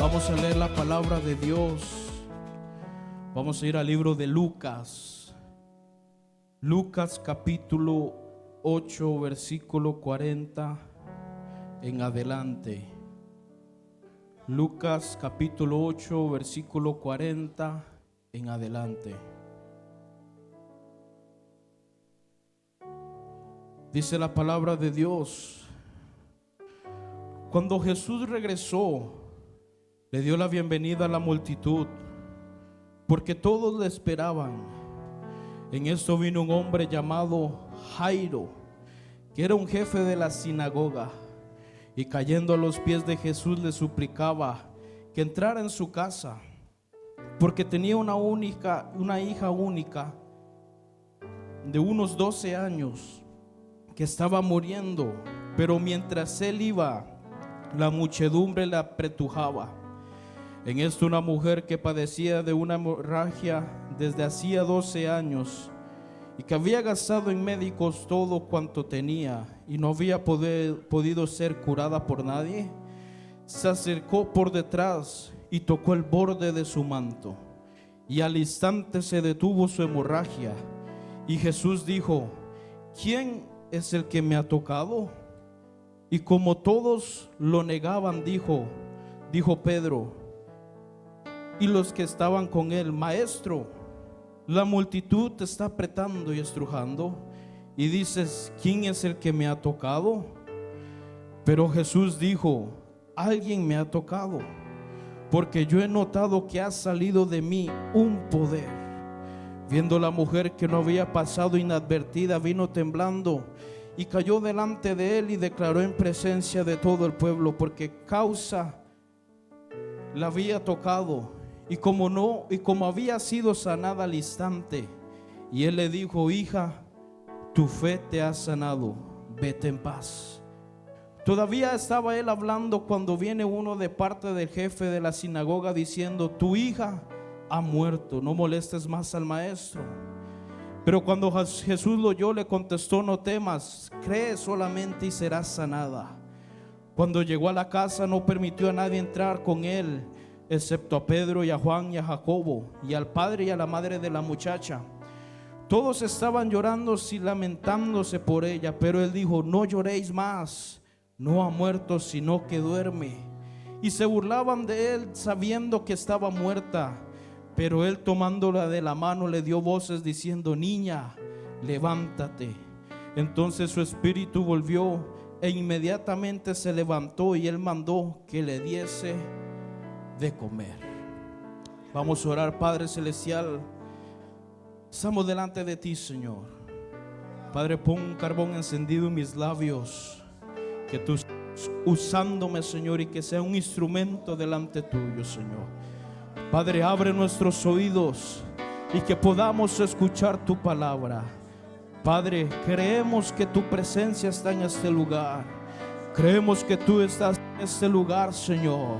Vamos a leer la palabra de Dios. Vamos a ir al libro de Lucas. Lucas capítulo 8, versículo 40 en adelante. Lucas capítulo 8, versículo 40 en adelante. Dice la palabra de Dios: cuando Jesús regresó, le dio la bienvenida a la multitud, porque todos le esperaban. En esto vino un hombre llamado Jairo, que era un jefe de la sinagoga, y cayendo a los pies de Jesús le suplicaba que entrara en su casa, porque tenía una hija única de unos 12 años, que estaba muriendo. Pero mientras él iba, la muchedumbre le apretujaba. En esto una mujer que padecía de una hemorragia desde hacía 12 años y que había gastado en médicos todo cuanto tenía y no había podido ser curada por nadie, se acercó por detrás y tocó el borde de su manto, y al instante se detuvo su hemorragia. Y Jesús dijo: ¿quién es el que me ha tocado? Y como todos lo negaban, dijo Pedro y los que estaban con él: Maestro, la multitud te está apretando y estrujando, y dices: ¿quién es el que me ha tocado? Pero Jesús dijo: alguien me ha tocado, porque yo he notado que ha salido de mí un poder. Viendo la mujer que no había pasado inadvertida, vino temblando y cayó delante de él y declaró en presencia de todo el pueblo porque causa la había tocado, y como había sido sanada al instante. Y él le dijo: hija, tu fe te ha sanado, vete en paz. Todavía estaba él hablando cuando viene uno de parte del jefe de la sinagoga diciendo: tu hija ha muerto, no molestes más al maestro. Pero cuando Jesús lo oyó, le contestó: no temas, cree solamente y serás sanada. Cuando llegó a la casa, no permitió a nadie entrar con él, excepto a Pedro y a Juan y a Jacobo y al padre y a la madre de la muchacha. Todos estaban llorando y lamentándose por ella, pero él dijo: no lloréis más, no ha muerto, sino que duerme. Y se burlaban de él sabiendo que estaba muerta. Pero él, tomándola de la mano, le dio voces diciendo: niña, levántate. Entonces su espíritu volvió e inmediatamente se levantó, y él mandó que le diese de comer. Vamos a orar. Padre celestial, estamos delante de ti, Señor. Padre, pon un carbón encendido en mis labios, que tú estés usándome, Señor, y que sea un instrumento delante tuyo, Señor. Padre, abre nuestros oídos y que podamos escuchar tu palabra. Padre, creemos que tu presencia está en este lugar. Creemos que tú estás en este lugar, Señor.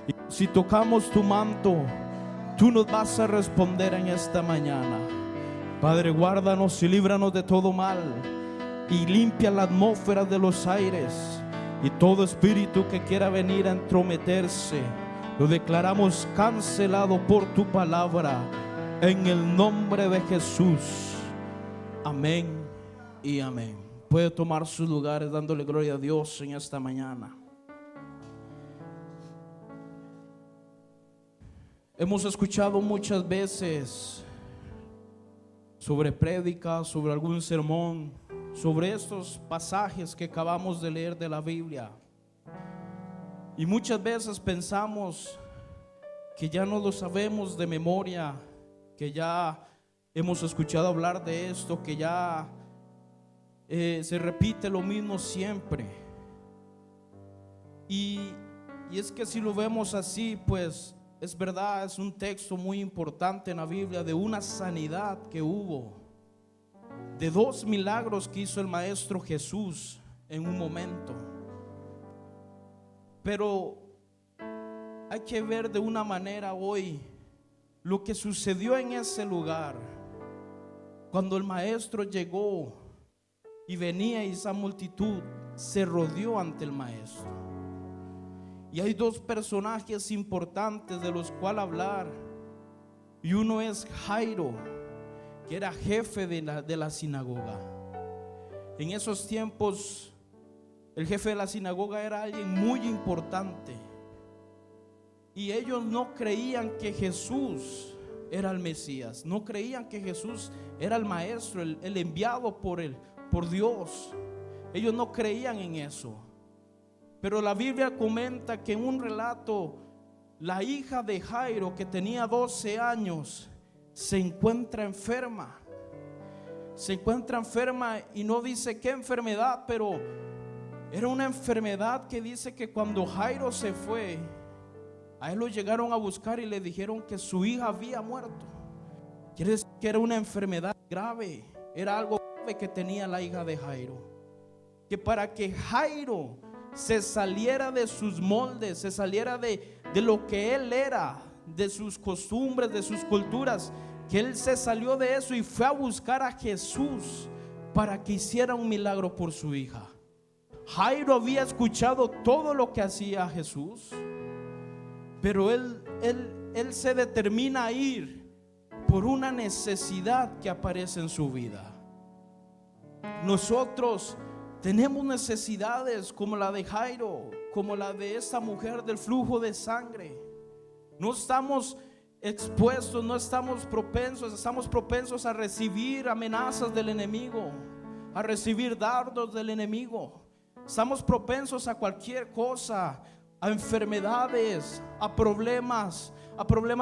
Y si tocamos tu manto, tú nos vas a responder en esta mañana. Padre, guárdanos y líbranos de todo mal, y limpia la atmósfera de los aires, y todo espíritu que quiera venir a entrometerse, lo declaramos cancelado por tu palabra, en el nombre de Jesús. Amén y amén. Puede tomar sus lugares dándole gloria a Dios en esta mañana. Hemos escuchado muchas veces sobre prédicas, sobre algún sermón, sobre estos pasajes que acabamos de leer de la Biblia. Y muchas veces pensamos que ya no lo sabemos de memoria, que ya hemos escuchado hablar de esto, que ya se repite lo mismo siempre. Y es que si lo vemos así, pues es verdad, es un texto muy importante en la Biblia de una sanidad que hubo, de 2 milagros que hizo el Maestro Jesús en un momento. Pero hay que ver de una manera hoy lo que sucedió en ese lugar. Cuando el Maestro llegó y venía, y esa multitud se rodeó ante el Maestro. Y hay dos personajes importantes de los cuales hablar. Y uno es Jairo, que era jefe de la sinagoga. En esos tiempos, el jefe de la sinagoga era alguien muy importante. Y ellos no creían que Jesús era el Mesías. No creían que Jesús era el maestro, el enviado por Dios. Ellos no creían en eso. Pero la Biblia comenta que en un relato, la hija de Jairo, que tenía 12 años, se encuentra enferma. Se encuentra enferma y no dice qué enfermedad, pero era una enfermedad que dice que cuando Jairo se fue, a él lo llegaron a buscar y le dijeron que su hija había muerto. Quiere decir que era una enfermedad grave. Era algo grave que tenía la hija de Jairo. Que para que Jairo se saliera de sus moldes, se saliera de lo que él era, de sus costumbres, de sus culturas, que él se salió de eso y fue a buscar a Jesús para que hiciera un milagro por su hija. Jairo había escuchado todo lo que hacía Jesús, pero él se determina a ir por una necesidad que aparece en su vida. Nosotros tenemos necesidades como la de Jairo, como la de esta mujer del flujo de sangre. No estamos expuestos, no estamos propensos a recibir amenazas del enemigo, a recibir dardos del enemigo. Estamos propensos a cualquier cosa, a enfermedades, a problemas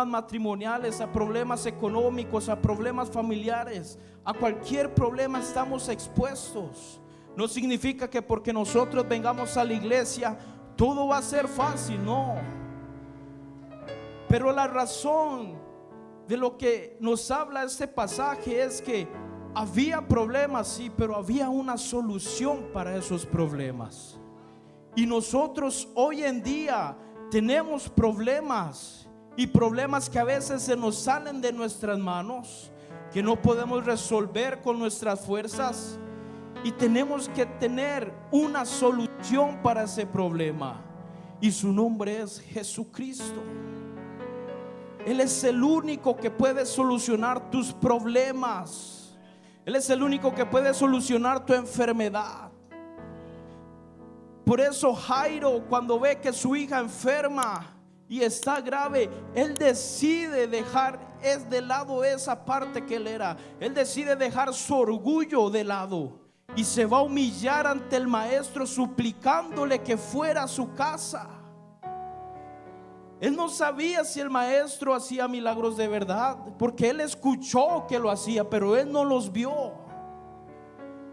matrimoniales, a problemas económicos, a problemas familiares. A cualquier problema estamos expuestos. No significa que porque nosotros vengamos a la iglesia todo va a ser fácil, no. Pero la razón de lo que nos habla este pasaje es que había problemas, sí, pero había una solución para esos problemas. Y nosotros hoy en día tenemos problemas, y problemas que a veces se nos salen de nuestras manos, que no podemos resolver con nuestras fuerzas. Y tenemos que tener una solución para ese problema, y su nombre es Jesucristo. Él es el único que puede solucionar tus problemas. Él es el único que puede solucionar tu enfermedad. Por eso Jairo, cuando ve que su hija enferma y está grave, él decide dejar de lado esa parte que él era. Él decide dejar su orgullo de lado y se va a humillar ante el maestro, suplicándole que fuera a su casa. Él no sabía si el maestro hacía milagros de verdad, porque él escuchó que lo hacía, pero él no los vio.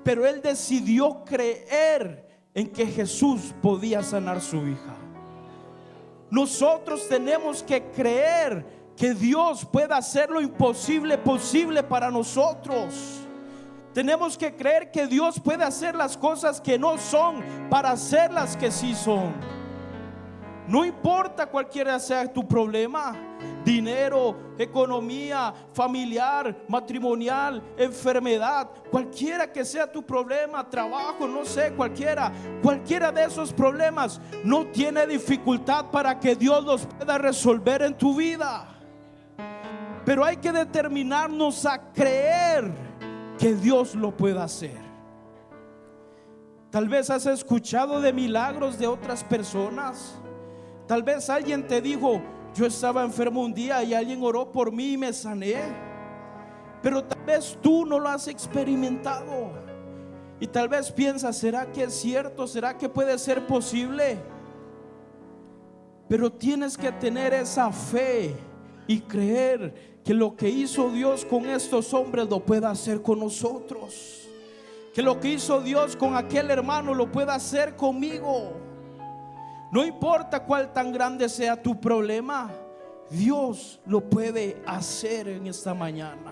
Pero él decidió creer en que Jesús podía sanar su hija. Nosotros tenemos que creer que Dios puede hacer lo imposible posible para nosotros. Tenemos que creer que Dios puede hacer las cosas que no son para hacer las que sí son. No importa cualquiera sea tu problema: dinero, economía, familiar, matrimonial, enfermedad, cualquiera que sea tu problema, trabajo, no sé, cualquiera de esos problemas no tiene dificultad para que Dios los pueda resolver en tu vida. Pero hay que determinarnos a creer que Dios lo pueda hacer. Tal vez has escuchado de milagros de otras personas. Tal vez alguien te dijo: yo estaba enfermo un día y alguien oró por mí y me sané. Pero tal vez tú no lo has experimentado. Y tal vez piensas: ¿será que es cierto? ¿Será que puede ser posible? Pero tienes que tener esa fe y creer que lo que hizo Dios con estos hombres lo puede hacer con nosotros. Que lo que hizo Dios con aquel hermano lo puede hacer conmigo. No importa cuál tan grande sea tu problema, Dios lo puede hacer en esta mañana.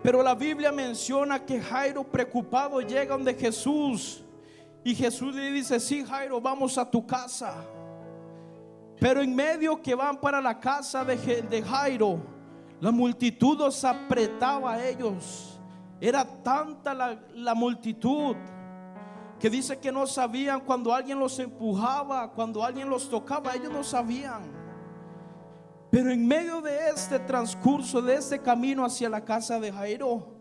Pero la Biblia menciona que Jairo, preocupado, llega donde Jesús, y Jesús le dice: sí, Jairo, vamos a tu casa. Pero en medio que van para la casa de Jairo, la multitud los apretaba a ellos. Era tanta la multitud que dice que no sabían cuando alguien los empujaba, cuando alguien los tocaba, ellos no sabían. Pero en medio de este transcurso, de este camino hacia la casa de Jairo,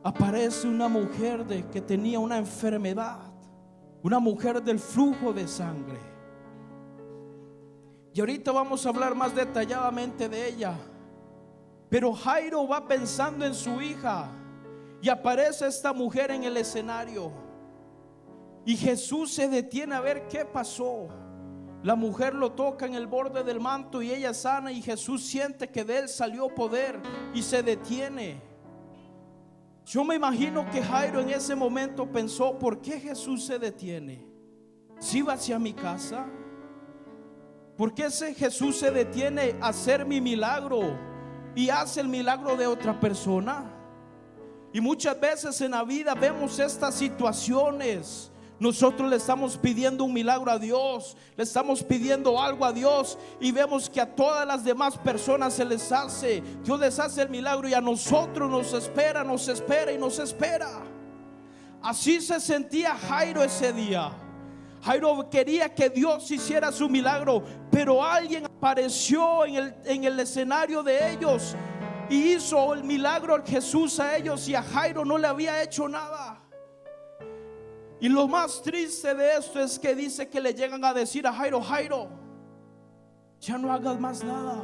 aparece una mujer que tenía una enfermedad, una mujer del flujo de sangre. Y ahorita vamos a hablar más detalladamente de ella. Pero Jairo va pensando en su hija y aparece esta mujer en el escenario. Y Jesús se detiene a ver qué pasó. La mujer lo toca en el borde del manto y ella sana, y Jesús siente que de él salió poder y se detiene. Yo me imagino que Jairo en ese momento pensó: ¿por qué Jesús se detiene? Si va hacia mi casa, ¿por qué ese Jesús se detiene a hacer mi milagro y hace el milagro de otra persona? Y muchas veces en la vida vemos estas situaciones. Nosotros le estamos pidiendo un milagro a Dios, le estamos pidiendo algo a Dios, y vemos que a todas las demás personas se les hace, Dios les hace el milagro, y a nosotros nos espera y nos espera. Así se sentía Jairo ese día. Jairo quería que Dios hiciera su milagro, pero alguien apareció en el escenario de ellos y hizo el milagro Jesús a ellos, y a Jairo no le había hecho nada. Y lo más triste de esto es que dice que le llegan a decir a Jairo: Jairo, ya no hagas más nada,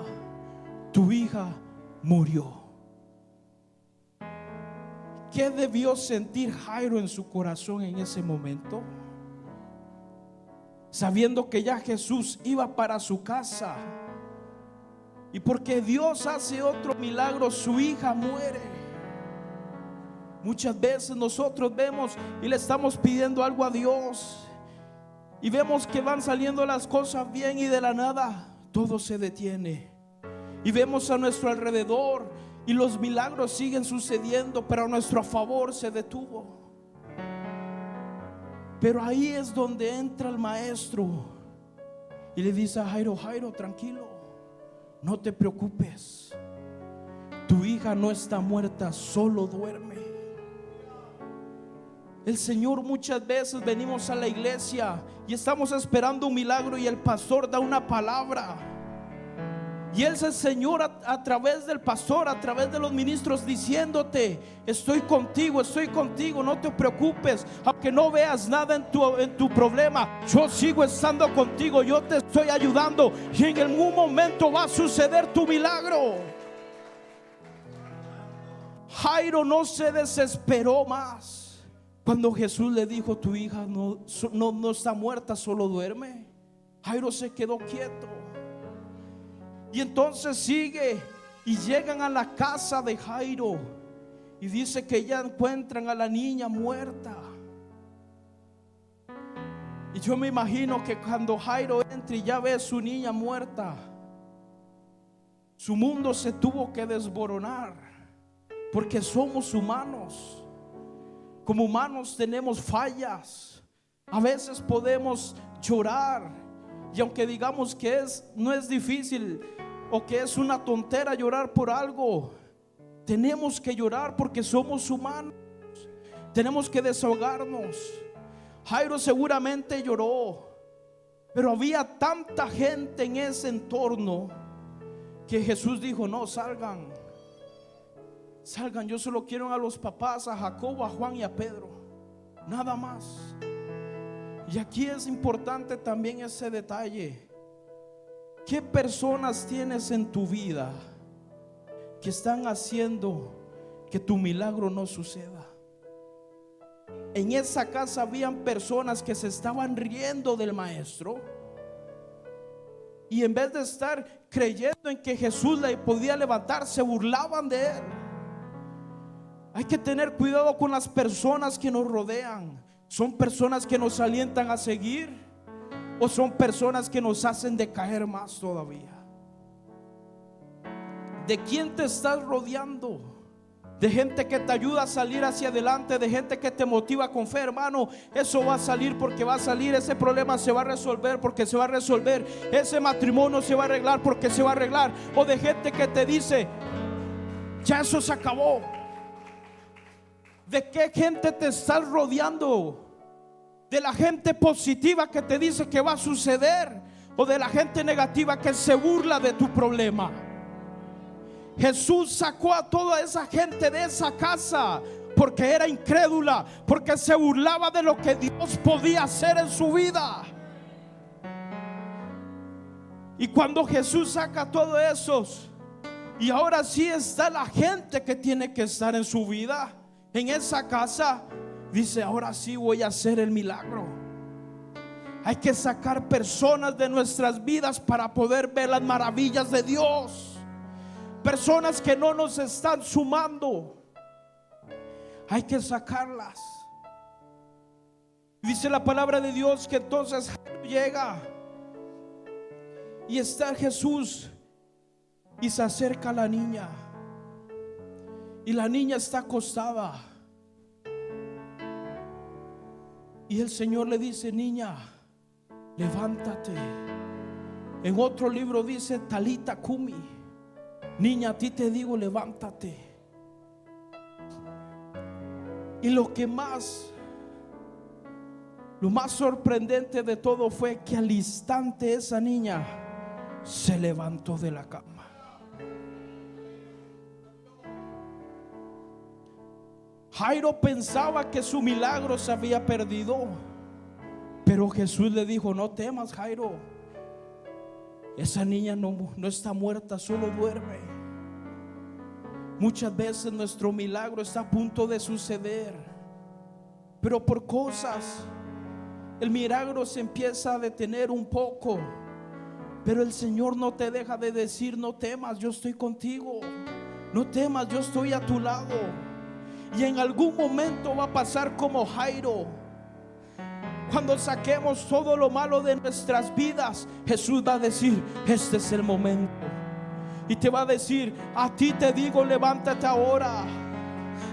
tu hija murió. ¿Qué debió sentir Jairo en su corazón en ese momento? Sabiendo que ya Jesús iba para su casa, y porque Dios hace otro milagro, su hija muere. Muchas veces nosotros vemos y le estamos pidiendo algo a Dios, y vemos que van saliendo las cosas bien, y de la nada todo se detiene. Y vemos a nuestro alrededor y los milagros siguen sucediendo, pero a nuestro favor se detuvo. Pero ahí es donde entra el maestro y le dice a Jairo: Jairo, tranquilo, no te preocupes, tu hija no está muerta, solo duerme. El Señor, muchas veces venimos a la iglesia y estamos esperando un milagro, y el pastor da una palabra, y es el Señor a través del pastor, a través de los ministros, diciéndote: estoy contigo, no te preocupes, aunque no veas nada en tu problema, yo sigo estando contigo, yo te estoy ayudando, y en algún momento va a suceder tu milagro. Jairo no se desesperó más cuando Jesús le dijo: tu hija no está muerta, solo duerme. Jairo se quedó quieto. Y entonces sigue y llegan a la casa de Jairo, y dice que ya encuentran a la niña muerta. Y yo me imagino que cuando Jairo entra y ya ve a su niña muerta, su mundo se tuvo que desboronar, porque somos humanos. Como humanos tenemos fallas. A veces podemos llorar, y aunque digamos que no es difícil o que es una tontera llorar por algo, tenemos que llorar porque somos humanos. Tenemos que desahogarnos. Jairo seguramente lloró, pero había tanta gente en ese entorno que Jesús dijo: no, salgan, yo solo quiero a los papás, a Jacobo, a Juan y a Pedro, nada más. Y aquí es importante también ese detalle. ¿Qué personas tienes en tu vida que están haciendo que tu milagro no suceda? En esa casa habían personas que se estaban riendo del maestro, y en vez de estar creyendo en que Jesús le podía levantar, se burlaban de él. Hay que tener cuidado con las personas que nos rodean. ¿Son personas que nos alientan a seguir, o son personas que nos hacen decaer más todavía? ¿De quién te estás rodeando? ¿De gente que te ayuda a salir hacia adelante? ¿De gente que te motiva con fe? Hermano, eso va a salir porque va a salir. Ese problema se va a resolver porque se va a resolver. Ese matrimonio se va a arreglar porque se va a arreglar. O de gente que te dice: ya eso se acabó. ¿De qué gente te estás rodeando? de la gente positiva que te dice que va a suceder, o de la gente negativa que se burla de tu problema. Jesús sacó a toda esa gente de esa casa porque era incrédula, porque se burlaba de lo que Dios podía hacer en su vida. Y cuando Jesús saca a todos esos, y ahora sí está la gente que tiene que estar en su vida, en esa casa, dice: ahora sí voy a hacer el milagro. Hay que sacar personas de nuestras vidas para poder ver las maravillas de Dios. Personas que no nos están sumando, hay que sacarlas. Dice la palabra de Dios que entonces llega y está Jesús y se acerca a la niña, y la niña está acostada, y el Señor le dice: niña, levántate. En otro libro dice: Talita Kumi, niña, a ti te digo, levántate. Y lo más sorprendente de todo fue que al instante esa niña se levantó de la cama. Jairo pensaba que su milagro se había perdido, pero Jesús le dijo: no temas, Jairo, esa niña no está muerta, solo duerme. Muchas veces nuestro milagro está a punto de suceder, pero por cosas el milagro se empieza a detener un poco. Pero el Señor no te deja de decir: no temas, yo estoy contigo. No temas, yo estoy a tu lado. Y en algún momento va a pasar como Jairo. Cuando saquemos todo lo malo de nuestras vidas, Jesús va a decir: este es el momento. Y te va a decir: a ti te digo, levántate ahora.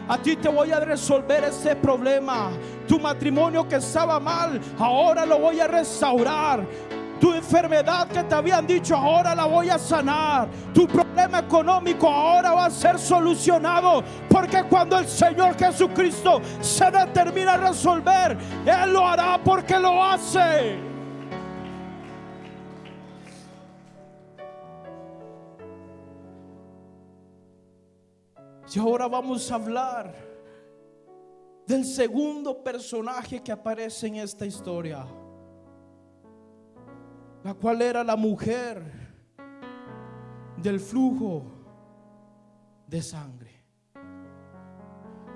A ti te voy a resolver este problema. Tu matrimonio que estaba mal, ahora lo voy a restaurar. Tu enfermedad que te habían dicho, ahora la voy a sanar. Tu problema económico ahora va a ser solucionado, porque cuando el Señor Jesucristo se determina a resolver, Él lo hará porque lo hace. Y ahora vamos a hablar del segundo personaje que aparece en esta historia, la cual era la mujer del flujo de sangre.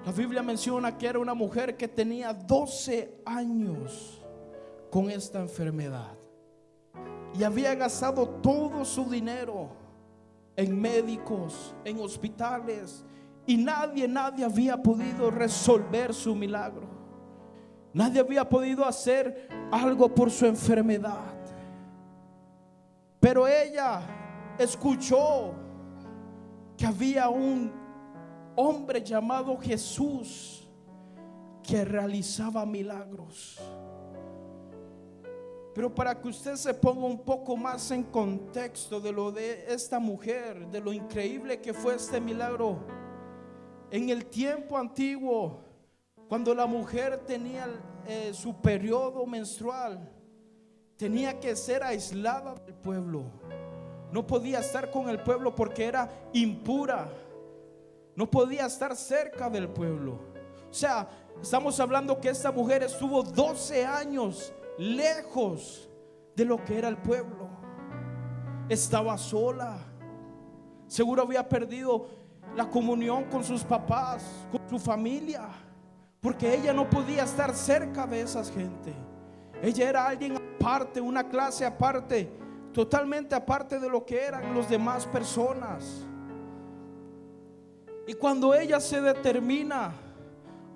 La Biblia menciona que era una mujer que tenía 12 años con esta enfermedad y había gastado todo su dinero en médicos, en hospitales, y nadie había podido resolver su milagro. Nadie había podido hacer algo por su enfermedad. Pero ella escuchó que había un hombre llamado Jesús que realizaba milagros. Pero para que usted se ponga un poco más en contexto de lo de esta mujer, de lo increíble que fue este milagro. En el tiempo antiguo, cuando la mujer tenía su periodo menstrual, tenía que ser aislada del pueblo. No podía estar con el pueblo porque era impura. No podía estar cerca del pueblo. O sea, estamos hablando que esta mujer estuvo 12 años lejos de lo que era el pueblo. Estaba sola. Seguro había perdido la comunión con sus papás, con su familia, porque ella no podía estar cerca de esa gente. Ella era alguien aparte, una clase aparte, totalmente aparte de lo que eran los demás personas. Y cuando ella se determina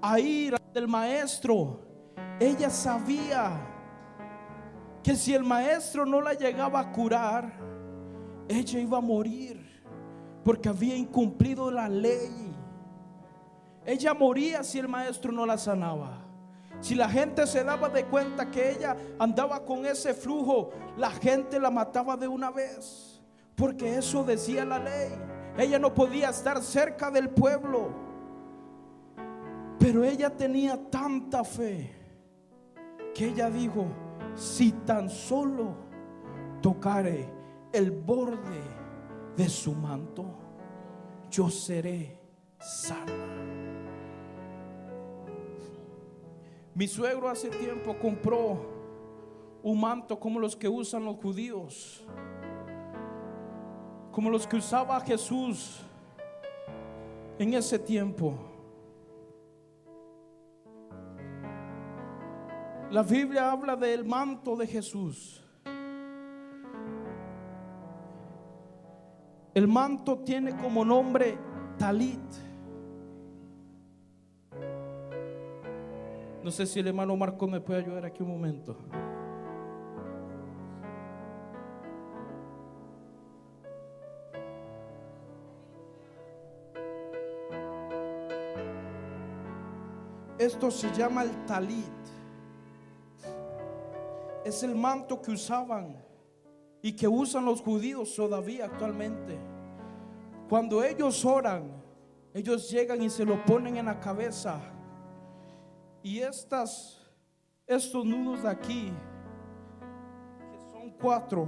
a ir al maestro, ella sabía que si el maestro no la llegaba a curar, ella iba a morir, porque había incumplido la ley. Ella moría si el maestro no la sanaba. Si la gente se daba de cuenta que ella andaba con ese flujo, la gente la mataba de una vez, porque eso decía la ley. Ella no podía estar cerca del pueblo. Pero ella tenía tanta fe que ella dijo: si tan solo tocare el borde de su manto, yo seré sana. Mi suegro hace tiempo compró un manto como los que usan los judíos, como los que usaba Jesús en ese tiempo. La Biblia habla del manto de Jesús. El manto tiene como nombre talit. No sé si el hermano Marco me puede ayudar aquí un momento. Esto se llama el talit. Es el manto que usaban y que usan los judíos todavía actualmente. Cuando ellos oran, ellos llegan y se lo ponen en la cabeza. Y estos nudos de aquí, que son 4,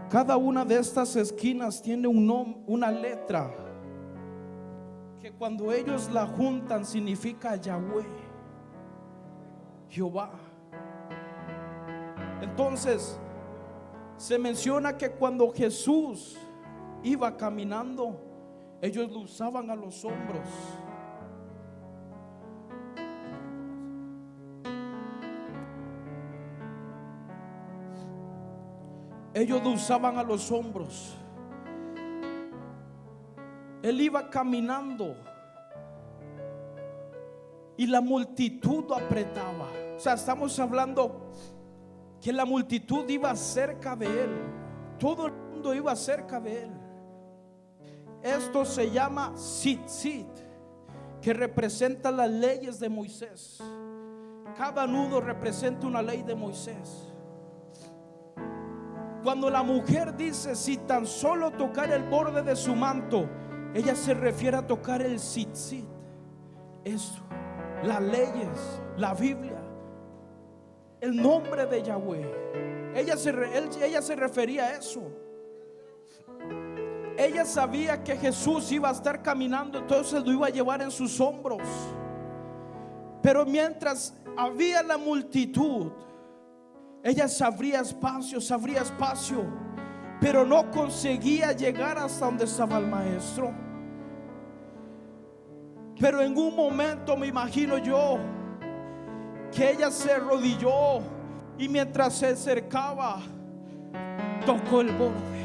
cada una de estas esquinas tiene una letra que cuando ellos la juntan significa Yahweh, Jehová. Entonces se menciona que cuando Jesús iba caminando, ellos lo usaban a los hombros. Ellos lo usaban a los hombros. Él iba caminando y la multitud lo apretaba. O sea, estamos hablando que la multitud iba cerca de él. Todo el mundo iba cerca de él. Esto se llama tzitzit, que representa las leyes de Moisés. Cada nudo representa una ley de Moisés. Cuando la mujer dice si tan solo tocar el borde de su manto, ella se refiere a tocar el tzitzit. Esto, las leyes, la Biblia, el nombre de Yahweh. Ella se refería a eso. Ella sabía que Jesús iba a estar caminando, entonces lo iba a llevar en sus hombros. Pero mientras había la multitud, ella se abría espacio, pero no conseguía llegar hasta donde estaba el maestro. Pero en un momento me imagino yo que ella se arrodilló y mientras se acercaba tocó el borde.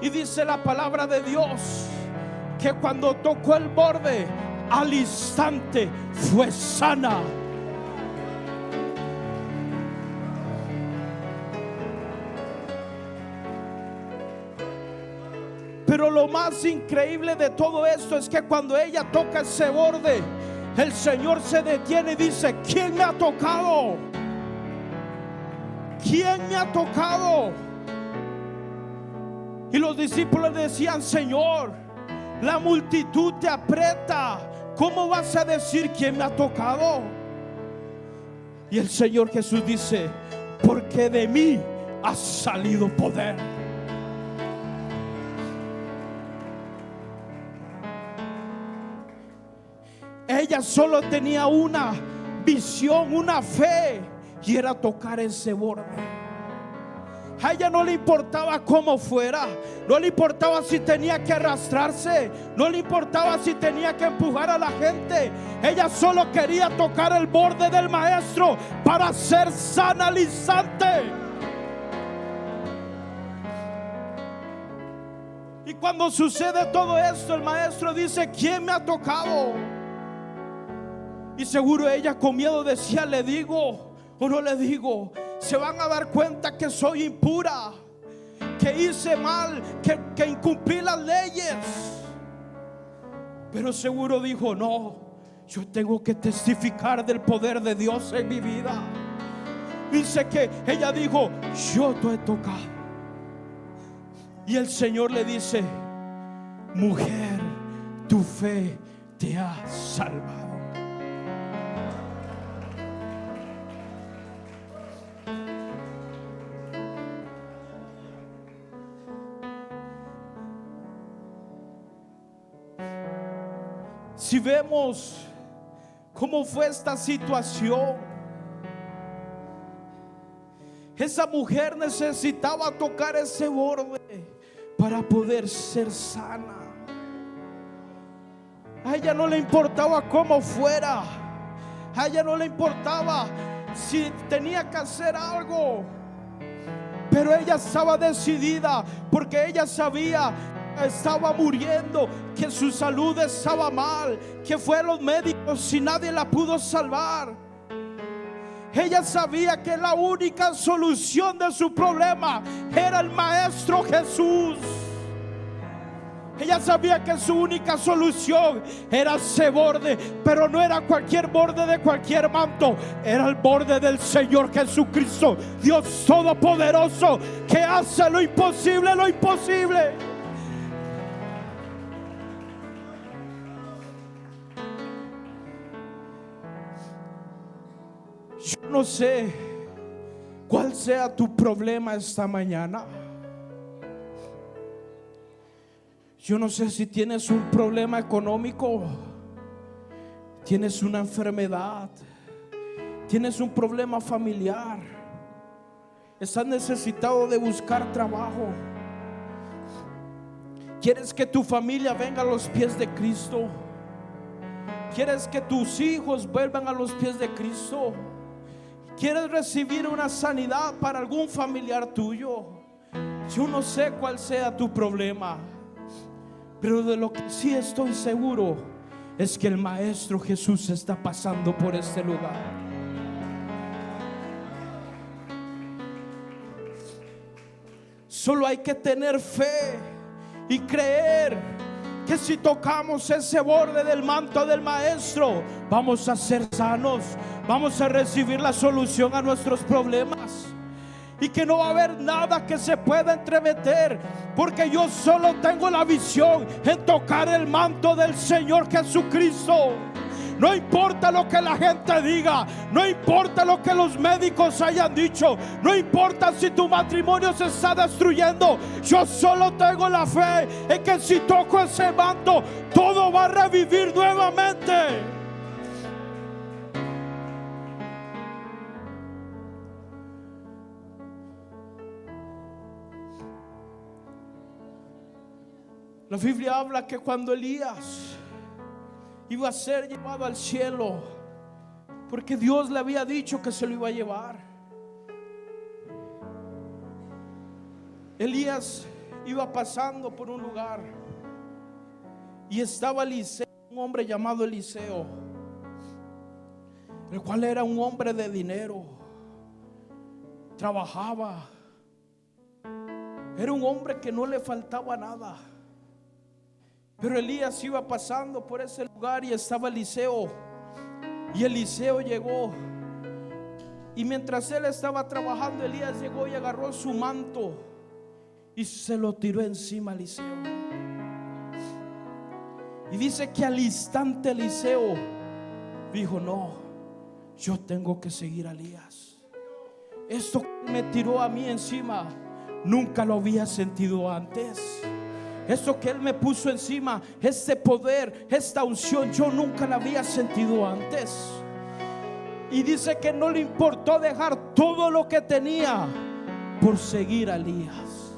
Y dice la palabra de Dios que cuando tocó el borde, al instante fue sana. Pero lo más increíble de todo esto es que cuando ella toca ese borde, el Señor se detiene y dice: ¿quién me ha tocado? ¿Quién me ha tocado? Y los discípulos decían: Señor, la multitud te aprieta, ¿cómo vas a decir quién me ha tocado? Y el Señor Jesús dice: porque de mí ha salido poder. Ella solo tenía una visión, una fe, y era tocar ese borde. A ella no le importaba cómo fuera, no le importaba si tenía que arrastrarse, no le importaba si tenía que empujar a la gente. Ella solo quería tocar el borde del maestro para ser sana al instante. Y cuando sucede todo esto, el maestro dice: ¿quién me ha tocado? Y seguro ella con miedo decía: ¿le digo o no le digo? Se van a dar cuenta que soy impura, que hice mal, que incumplí las leyes. Pero seguro dijo: no, yo tengo que testificar del poder de Dios en mi vida. Dice que ella dijo: yo te he tocado. Y el Señor le dice: mujer, tu fe te ha salvado. Si vemos cómo fue esta situación, esa mujer necesitaba tocar ese borde para poder ser sana. A ella no le importaba cómo fuera, a ella no le importaba si tenía que hacer algo, pero ella estaba decidida, porque ella sabía que estaba muriendo, que su salud estaba mal, que fue a los médicos y nadie la pudo salvar. Ella sabía que la única solución de su problema era el Maestro Jesús. Ella sabía que su única solución era ese borde, pero no era cualquier borde de cualquier manto, era el borde del Señor Jesucristo, Dios Todopoderoso, que hace lo imposible, lo imposible. Yo no sé cuál sea tu problema esta mañana. Yo no sé si tienes un problema económico, tienes una enfermedad, tienes un problema familiar, estás necesitado de buscar trabajo, quieres que tu familia venga a los pies de Cristo, quieres que tus hijos vuelvan a los pies de Cristo, quieres recibir una sanidad para algún familiar tuyo. Yo no sé cuál sea tu problema, pero de lo que sí estoy seguro es que el Maestro Jesús está pasando por este lugar. Solo hay que tener fe y creer que si tocamos ese borde del manto del Maestro, vamos a ser sanos, vamos a recibir la solución a nuestros problemas. Y que no va a haber nada que se pueda entremeter, porque yo solo tengo la visión en tocar el manto del Señor Jesucristo. No importa lo que la gente diga, no importa lo que los médicos hayan dicho, no importa si tu matrimonio se está destruyendo. Yo solo tengo la fe en que si toco ese manto, todo va a revivir nuevamente. La Biblia habla que cuando Elías iba a ser llevado al cielo, porque Dios le había dicho que se lo iba a llevar, Elías iba pasando por un lugar y estaba Eliseo, un hombre llamado Eliseo, el cual era un hombre de dinero, trabajaba, era un hombre que no le faltaba nada. Pero Elías iba pasando por ese lugar y estaba Eliseo. Y Eliseo llegó. Y mientras él estaba trabajando, Elías llegó y agarró su manto y se lo tiró encima a Eliseo. Y dice que al instante Eliseo dijo: no, yo tengo que seguir a Elías. Esto que me tiró a mí encima, nunca lo había sentido antes. Eso que Él me puso encima, este poder, esta unción, yo nunca la había sentido antes. Y dice que no le importó dejar todo lo que tenía por seguir a Elías.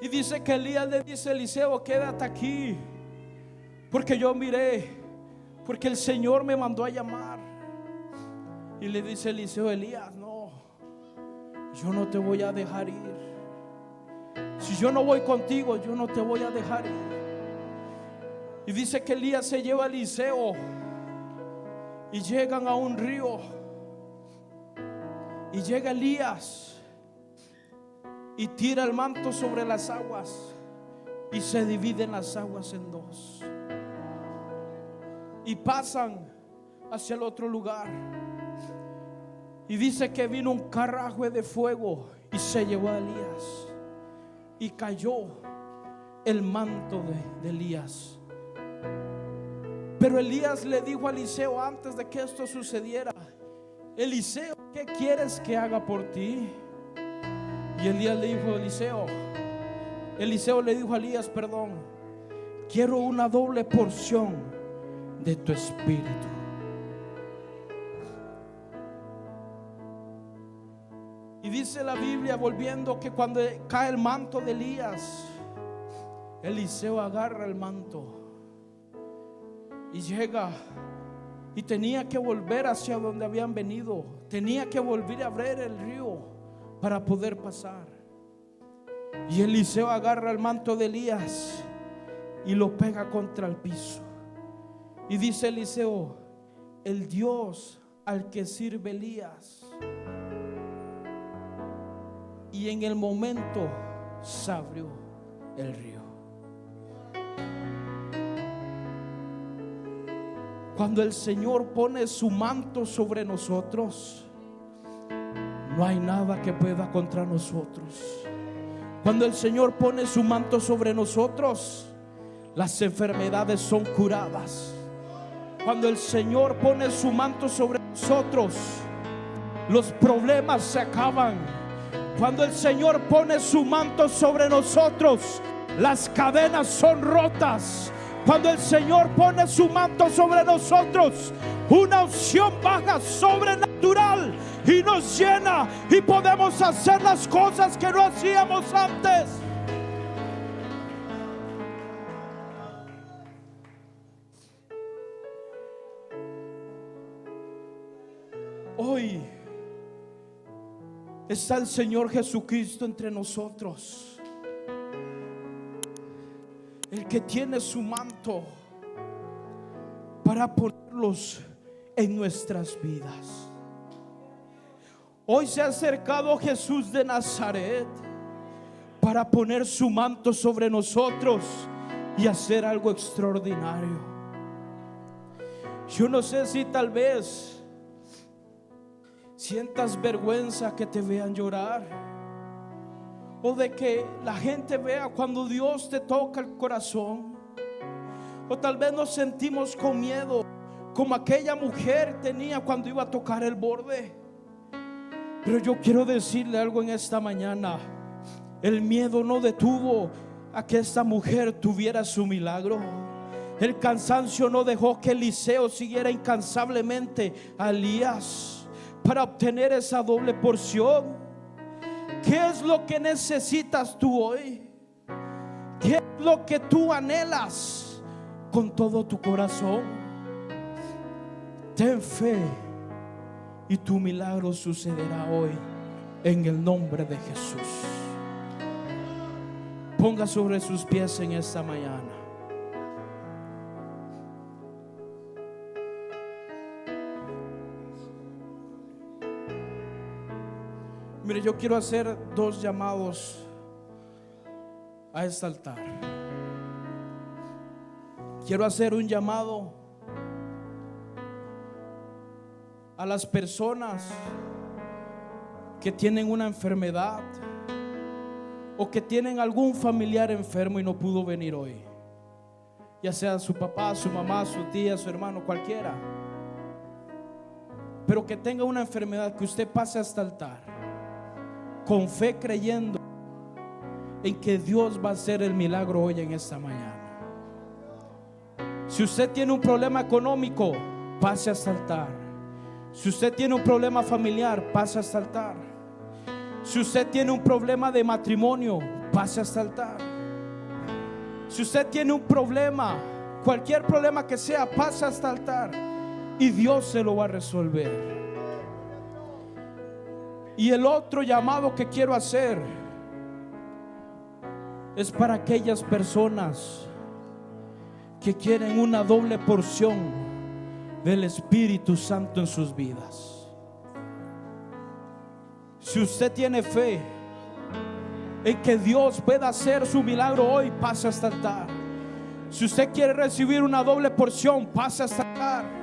Y dice que Elías le dice a Eliseo: quédate aquí, porque yo miré, porque el Señor me mandó a llamar. Y le dice Eliseo: Elías, no, yo no te voy a dejar ir. Si yo no voy contigo, yo no te voy a dejar ir. Y dice que Elías se lleva a Eliseo y llegan a un río. Y llega Elías y tira el manto sobre las aguas y se dividen las aguas en dos. Y pasan hacia el otro lugar. Y dice que vino un carruaje de fuego y se llevó a Elías. Y cayó el manto de Elías. Pero Elías le dijo a Eliseo antes de que esto sucediera: Eliseo, ¿qué quieres que haga por ti? Y Elías le dijo a Eliseo le dijo a Elías, perdón, quiero una doble porción de tu espíritu. Y dice la Biblia, volviendo, que cuando cae el manto de Elías, Eliseo agarra el manto y llega, y tenía que volver hacia donde habían venido. Tenía que volver a ver el río para poder pasar. Y Eliseo agarra el manto de Elías y lo pega contra el piso. Y dice Eliseo: el Dios al que sirve Elías. Y en el momento se abrió el río. Cuando el Señor pone su manto sobre nosotros, no hay nada que pueda contra nosotros. Cuando el Señor pone su manto sobre nosotros, las enfermedades son curadas. Cuando el Señor pone su manto sobre nosotros, los problemas se acaban. Cuando el Señor pone su manto sobre nosotros, las cadenas son rotas. Cuando el Señor pone su manto sobre nosotros, una unción baja sobrenatural y nos llena, y podemos hacer las cosas que no hacíamos antes. Hoy está el Señor Jesucristo entre nosotros, el que tiene su manto para ponerlos en nuestras vidas. Hoy se ha acercado Jesús de Nazaret para poner su manto sobre nosotros y hacer algo extraordinario. Yo no sé si tal vez sientas vergüenza que te vean llorar, o de que la gente vea cuando Dios te toca el corazón. O tal vez nos sentimos con miedo, como aquella mujer tenía cuando iba a tocar el borde. Pero yo quiero decirle algo en esta mañana: el miedo no detuvo a que esta mujer tuviera su milagro. El cansancio no dejó que Eliseo siguiera incansablemente a Elías para obtener esa doble porción. ¿Qué es lo que necesitas tú hoy? ¿Qué es lo que tú anhelas con todo tu corazón? Ten fe y tu milagro sucederá hoy en el nombre de Jesús. Ponga sobre sus pies en esta mañana. Mire, yo quiero hacer dos llamados a este altar. Quiero hacer un llamado a las personas que tienen una enfermedad o que tienen algún familiar enfermo y no pudo venir hoy, ya sea su papá, su mamá, su tía, su hermano, cualquiera, pero que tenga una enfermedad, que usted pase a este altar con fe, creyendo en que Dios va a hacer el milagro hoy en esta mañana. Si usted tiene un problema económico, pase a este altar. Si usted tiene un problema familiar, pase a este altar. Si usted tiene un problema de matrimonio, pase a este altar. Si usted tiene un problema, cualquier problema que sea, pase a este altar y Dios se lo va a resolver. Y el otro llamado que quiero hacer es para aquellas personas que quieren una doble porción del Espíritu Santo en sus vidas. Si usted tiene fe en que Dios pueda hacer su milagro hoy, pase a este altar. Si usted quiere recibir una doble porción, pase a este altar.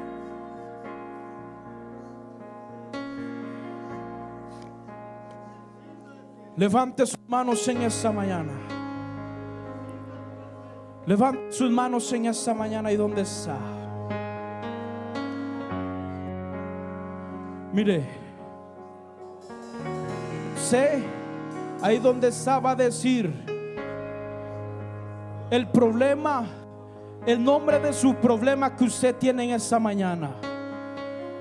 Levante sus manos en esta mañana. Levante sus manos en esta mañana. ¿Y dónde está? Mire, sé, ahí donde está, va a decir: el problema el nombre de su problema que usted tiene en esta mañana.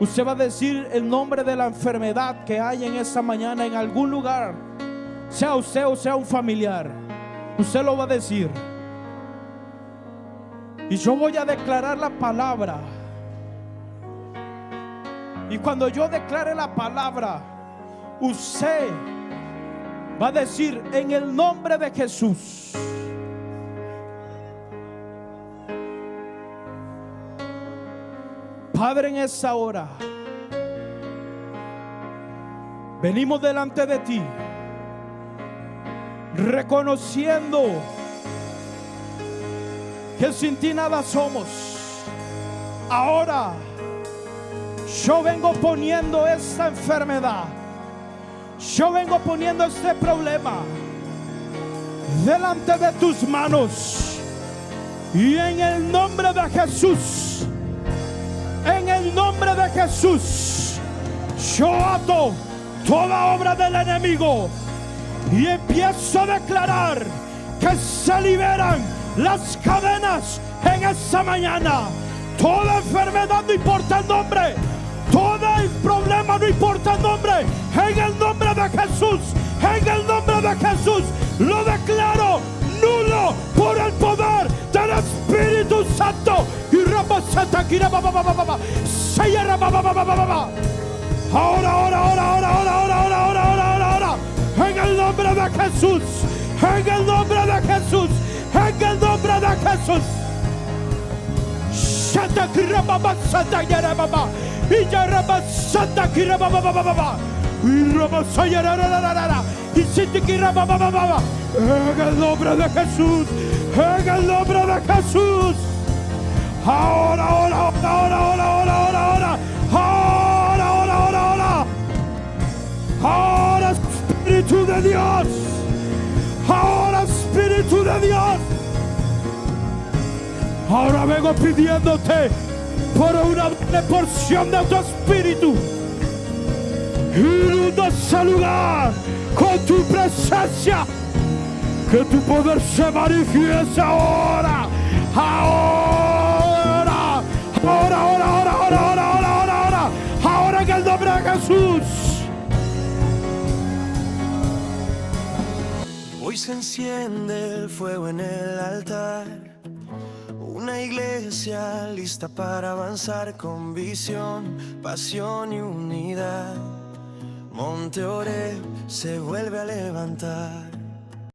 Usted va a decir el nombre de la enfermedad que hay en esta mañana en algún lugar, sea usted o sea un familiar. Usted lo va a decir. Y yo voy a declarar la palabra. Y cuando yo declare la palabra, usted va a decir en el nombre de Jesús. Padre, en esta hora venimos delante de ti, reconociendo que sin ti nada somos. Ahora yo vengo poniendo esta enfermedad, yo vengo poniendo este problema delante de tus manos, y en el nombre de Jesús, en el nombre de Jesús, yo ato toda obra del enemigo y empiezo a declarar que se liberan las cadenas en esta mañana. Toda enfermedad, no importa el nombre, todo el problema, no importa el nombre, en el nombre de Jesús, en el nombre de Jesús, lo declaro nulo por el poder del Espíritu Santo. Y ahora, en el nombre de Jesús, en el nombre de Jesús, en el nombre de Jesús. En el nombre de Jesús, en el nombre de Jesús. Ahora. Ahora, Espíritu de Dios. Ahora, Espíritu de Dios. Ahora vengo pidiéndote por una porción de tu Espíritu. Inunda ese lugar con tu presencia. Que tu poder se manifieste ahora. Ahora en el nombre de Jesús. Hoy se enciende el fuego en el altar. Una iglesia lista para avanzar con visión, pasión y unidad. Monte Oreb se vuelve a levantar.